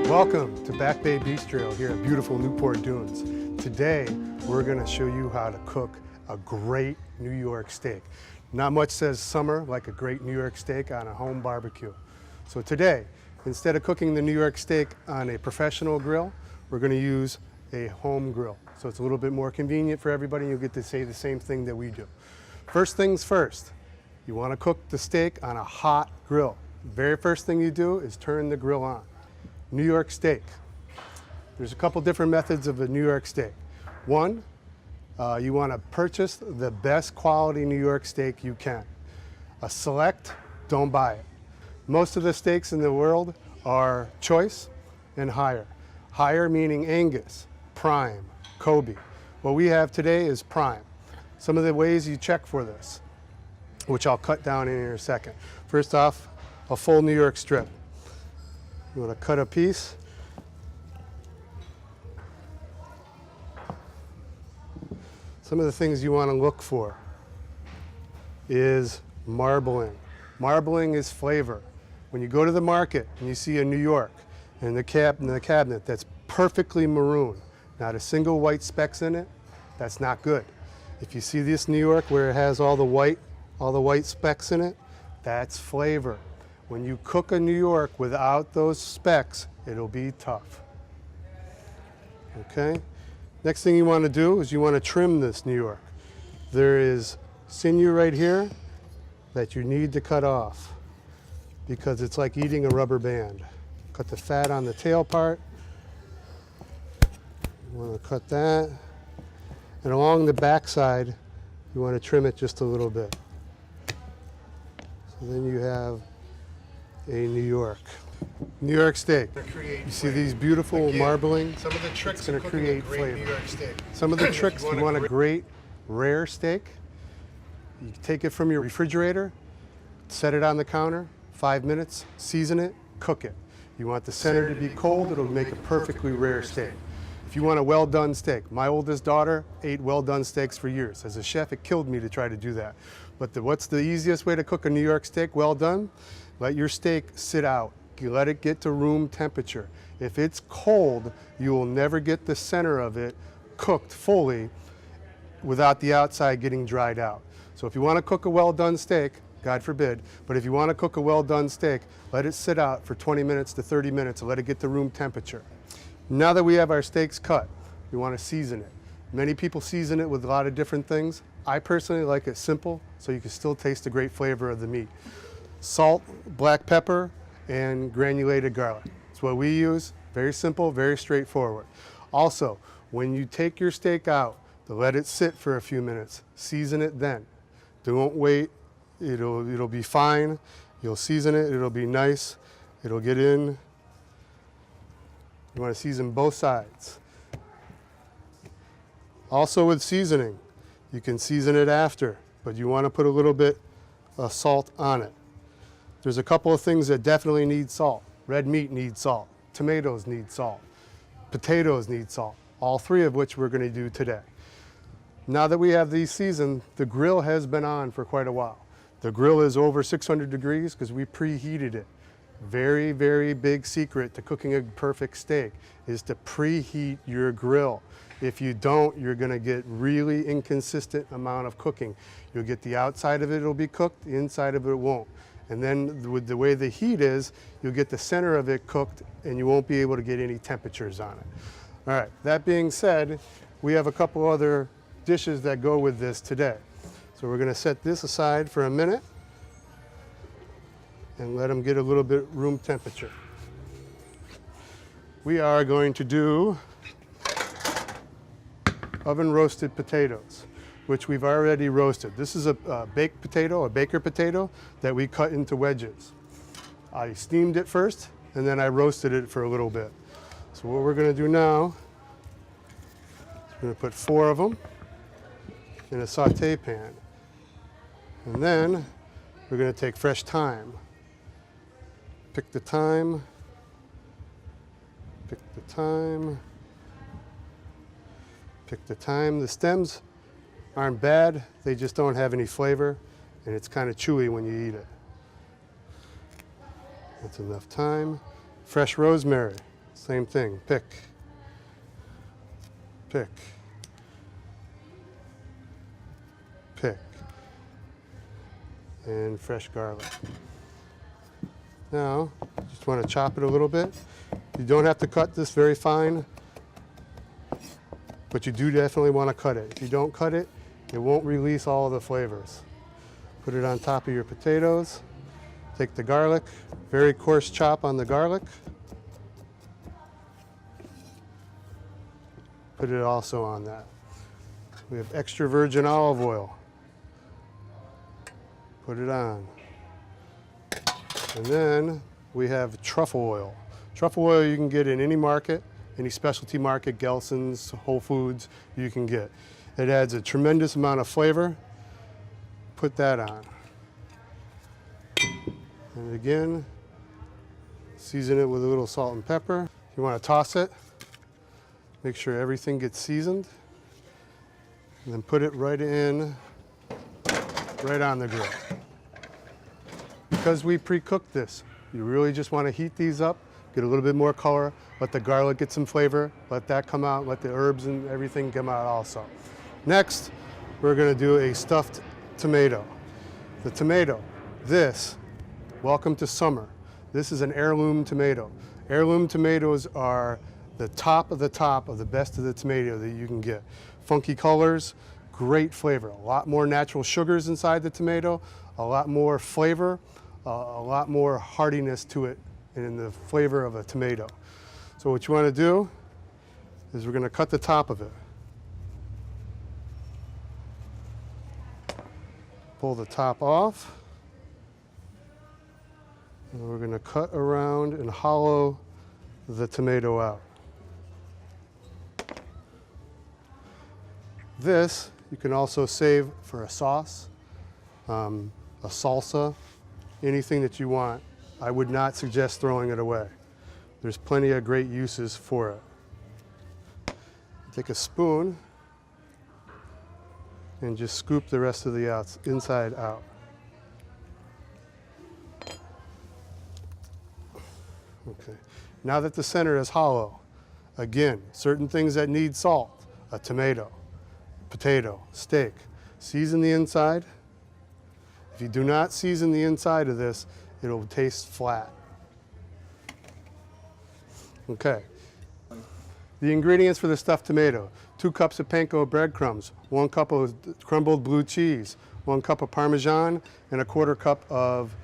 Welcome to Back Bay Bistro here at beautiful Newport Dunes. Today, we're going to show you how to cook a great New York steak. Not much says summer like a great New York steak on a home barbecue. So today, instead of cooking the New York steak on a professional grill, we're going to use a home grill. So it's a little bit more convenient for everybody. You'll get to say the same thing that we do. First things first, you want to cook the steak on a hot grill. Very first thing you do is turn the grill on. New York steak. There's a couple different methods of a New York steak. One, you want to purchase the best quality New York steak you can. A select, don't buy it. Most of the steaks in the world are choice and higher. Higher meaning Angus, prime, Kobe. What we have today is prime. Some of the ways you check for this, which I'll cut down in a second. First off, a full New York strip. You want to cut a piece. Some of the things you want to look for is marbling. Marbling is flavor. When you go to the market and you see a New York in the cabinet that's perfectly maroon, not a single white specks in it, that's not good. If you see this New York where it has all the white specks in it, that's flavor. When you cook a New York without those specks, it'll be tough. Okay? Next thing you want to do is you want to trim this New York. There is sinew right here that you need to cut off because it's like eating a rubber band. Cut the fat on the tail part. You want to cut that. And along the back side, you want to trim it just a little bit. So then you have a New York. New York steak. You see these beautiful marbling? Some of the tricks it's going to create flavor. New York steak. Some of the tricks, you want a great rare steak, you take it from your refrigerator, set it on the counter, 5 minutes, season it, cook it. You want the center to be cold, it'll make a perfectly rare steak. If you want a well-done steak, my oldest daughter ate well-done steaks for years. As a chef, it killed me to try to do that. But what's the easiest way to cook a New York steak well done? Let your steak sit out. You let it get to room temperature. If it's cold, you will never get the center of it cooked fully without the outside getting dried out. So if you want to cook a well-done steak, God forbid, but if you want to cook a well-done steak, let it sit out for 20 minutes to 30 minutes and let it get to room temperature. Now that we have our steaks cut, we want to season it. Many people season it with a lot of different things. I personally like it simple, so you can still taste the great flavor of the meat. Salt, black pepper, and granulated garlic. That's what we use. Very simple, very straightforward. Also, when you take your steak out, to let it sit for a few minutes. Season it then. Don't wait. It'll be fine. You'll season it. It'll be nice. It'll get in. You want to season both sides. Also with seasoning, you can season it after, but you want to put a little bit of salt on it. There's a couple of things that definitely need salt. Red meat needs salt. Tomatoes need salt. Potatoes need salt. All three of which we're going to do today. Now that we have these seasoned, the grill has been on for quite a while. The grill is over 600 degrees because we preheated it. Very, very big secret to cooking a perfect steak is to preheat your grill. If you don't, you're going to get really inconsistent amount of cooking. You'll get the outside of it, it'll be cooked, the inside of it won't. And then with the way the heat is, you'll get the center of it cooked and you won't be able to get any temperatures on it. All right, that being said, we have a couple other dishes that go with this today. So we're going to set this aside for a minute and let them get a little bit room temperature. We are going to do oven roasted potatoes, which we've already roasted. This is a baked potato, a baker potato that we cut into wedges. I steamed it first and then I roasted it for a little bit. So what we're going to do now is we're going to put 4 of them in a saute pan. And then we're going to take fresh thyme. Pick the thyme, pick the thyme, pick the thyme. The stems aren't bad, they just don't have any flavor, and it's kind of chewy when you eat it. That's enough thyme. Fresh rosemary, Same thing, pick, pick, pick, and fresh garlic. Now, just want to chop it a little bit. You don't have to cut this very fine, but you do definitely want to cut it. If you don't cut it, it won't release all of the flavors. Put it on top of your potatoes. Take the garlic, very coarse chop on the garlic. Put it also on that. We have extra virgin olive oil. Put it on. And then we have truffle oil. Truffle oil you can get in any market, any specialty market, Gelson's, Whole Foods, you can get. It adds a tremendous amount of flavor. Put that on. And again, season it with a little salt and pepper. You want to toss it. Make sure everything gets seasoned. And then put it right on the grill. Because we pre-cooked this, you really just want to heat these up, get a little bit more color, let the garlic get some flavor, let that come out, let the herbs and everything come out also. Next, we're going to do a stuffed tomato. The tomato, welcome to summer. This is an heirloom tomato. Heirloom tomatoes are the top of the best of the tomato that you can get. Funky colors, great flavor, a lot more natural sugars inside the tomato, a lot more flavor, a lot more heartiness to it in the flavor of a tomato. So what you want to do is we're going to cut the top of it. Pull the top off. And we're going to cut around and hollow the tomato out. This you can also save for a sauce, a salsa, anything that you want. I would not suggest throwing it away. There's plenty of great uses for it. Take a spoon and just scoop the rest of the inside out. Okay. Now that the center is hollow, again, certain things that need salt, a tomato, potato, steak, season the inside. If you do not season the inside of this, it'll taste flat. Okay. The ingredients for the stuffed tomato: 2 cups of panko breadcrumbs, 1 cup of crumbled blue cheese, 1 cup of Parmesan, and 1/4 cup of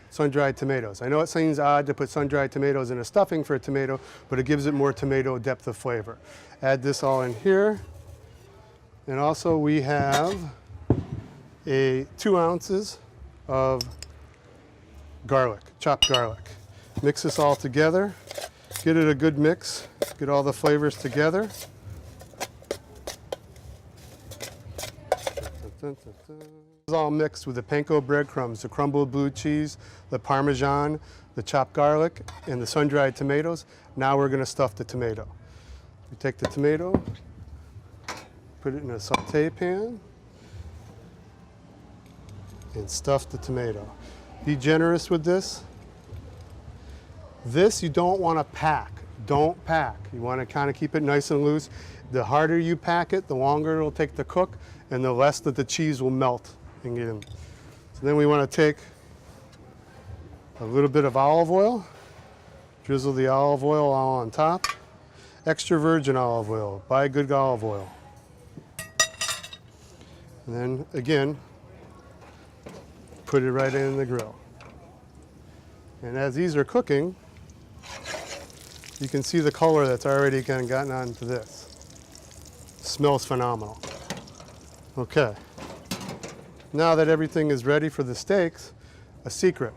sun-dried tomatoes. I know it seems odd to put sun-dried tomatoes in a stuffing for a tomato, but it gives it more tomato depth of flavor. Add this all in here. And also we have 2 ounces of garlic, chopped garlic. Mix this all together. Get it a good mix. Get all the flavors together. It's all mixed with the panko breadcrumbs, the crumbled blue cheese, the Parmesan, the chopped garlic, and the sun-dried tomatoes. Now we're going to stuff the tomato. We take the tomato, put it in a saute pan, and stuff the tomato. Be generous with this. This you don't want to pack. Don't pack. You want to kind of keep it nice and loose. The harder you pack it, the longer it'll take to cook, and the less that the cheese will melt and get in. So then we want to take a little bit of olive oil, drizzle the olive oil all on top. Extra virgin olive oil, buy good olive oil. And then again, put it right in the grill. And as these are cooking, you can see the color that's already kind of gotten onto this. Smells phenomenal. Okay. Now that everything is ready for the steaks, a secret,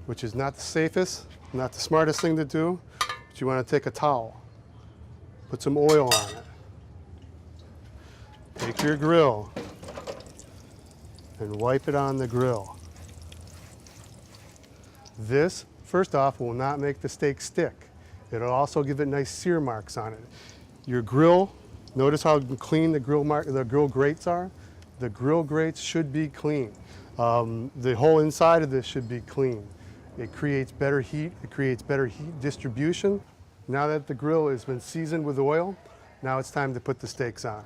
which is not the safest, not the smartest thing to do, but you want to take a towel, put some oil on it, take your grill, and wipe it on the grill. This, first off, will not make the steak stick. It'll also give it nice sear marks on it. Your grill, notice how clean the grill grates are? The grill grates should be clean. The whole inside of this should be clean. It creates better heat. It creates better heat distribution. Now that the grill has been seasoned with oil, now it's time to put the steaks on.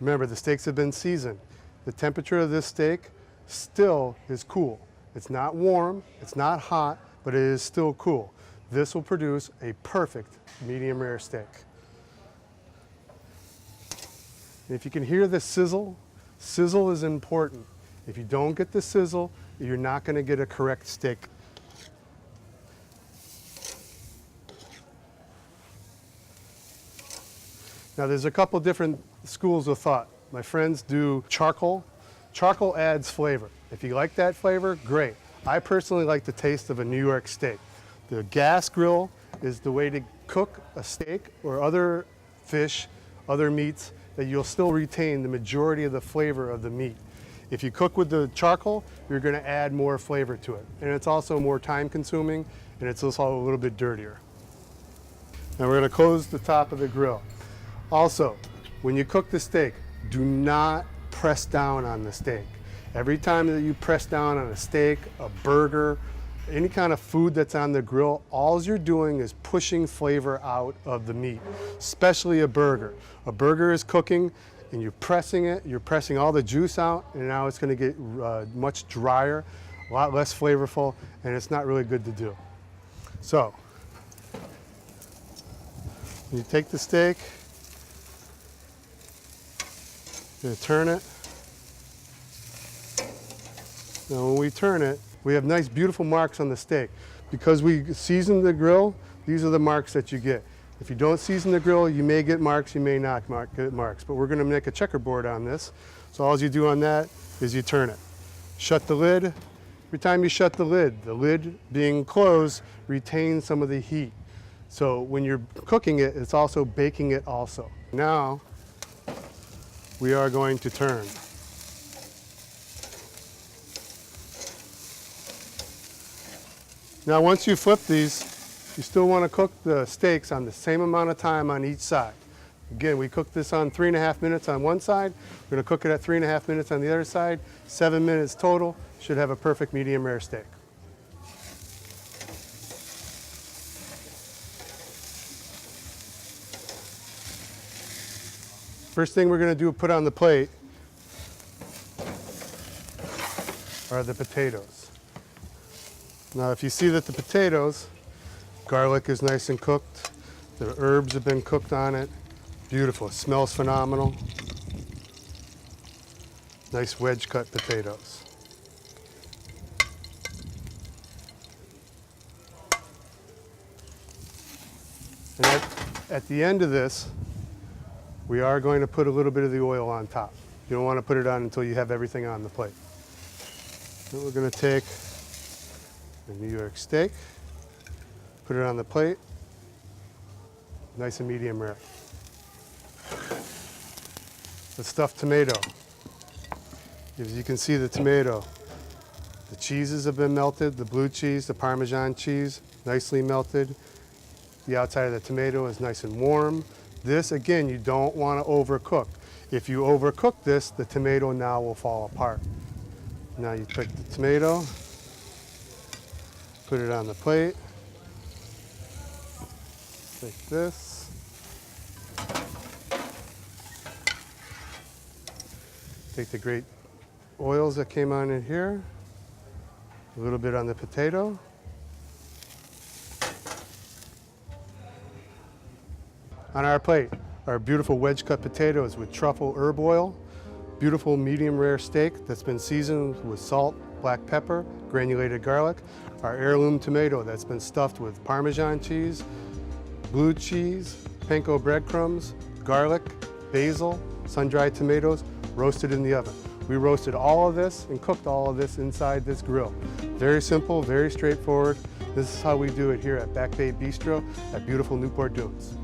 Remember, the steaks have been seasoned. The temperature of this steak still is cool. It's not warm, it's not hot, but it is still cool. This will produce a perfect medium rare steak. And if you can hear the sizzle, sizzle is important. If you don't get the sizzle, you're not going to get a correct steak. Now there's a couple different schools of thought. My friends do charcoal. Charcoal adds flavor. If you like that flavor, great. I personally like the taste of a New York steak. The gas grill is the way to cook a steak or other fish, other meats, that you'll still retain the majority of the flavor of the meat. If you cook with the charcoal, you're going to add more flavor to it. And it's also more time consuming, and it's also a little bit dirtier. Now we're going to close the top of the grill. Also, when you cook the steak, do not press down on the steak. Every time that you press down on a steak, a burger, any kind of food that's on the grill, all you're doing is pushing flavor out of the meat, especially a burger. A burger is cooking and you're pressing it, you're pressing all the juice out, and now it's going to get much drier, a lot less flavorful, and it's not really good to do. So, you take the steak, you're going to turn it. Now when we turn it, we have nice beautiful marks on the steak. Because we season the grill, these are the marks that you get. If you don't season the grill, you may get marks, you may not get marks. But we're going to make a checkerboard on this. So all you do on that is you turn it. Shut the lid. Every time you shut the lid being closed retains some of the heat. So when you're cooking it, it's also baking it also. Now we are going to turn. Now once you flip these, you still want to cook the steaks on the same amount of time on each side. Again, we cooked this on 3.5 minutes on one side. We're going to cook it at 3.5 minutes on the other side. 7 minutes total. Should have a perfect medium rare steak. First thing we're going to do put on the plate are the potatoes. Now if you see that the potatoes, garlic is nice and cooked, the herbs have been cooked on it, beautiful, it smells phenomenal. Nice wedge cut potatoes. And at the end of this, we are going to put a little bit of the oil on top. You don't want to put it on until you have everything on the plate. Then we're going to take the New York steak, put it on the plate, nice and medium rare. The stuffed tomato. As you can see the tomato, the cheeses have been melted, the blue cheese, the Parmesan cheese, nicely melted. The outside of the tomato is nice and warm. This, again, you don't want to overcook. If you overcook this, the tomato now will fall apart. Now you take the tomato, put it on the plate, like this. Take the great oils that came on in here, a little bit on the potato. On our plate, our beautiful wedge cut potatoes with truffle herb oil, beautiful medium rare steak that's been seasoned with salt, black pepper, granulated garlic, our heirloom tomato that's been stuffed with Parmesan cheese, blue cheese, panko breadcrumbs, garlic, basil, sun-dried tomatoes, roasted in the oven. We roasted all of this and cooked all of this inside this grill. Very simple, very straightforward. This is how we do it here at Back Bay Bistro at beautiful Newport Dunes.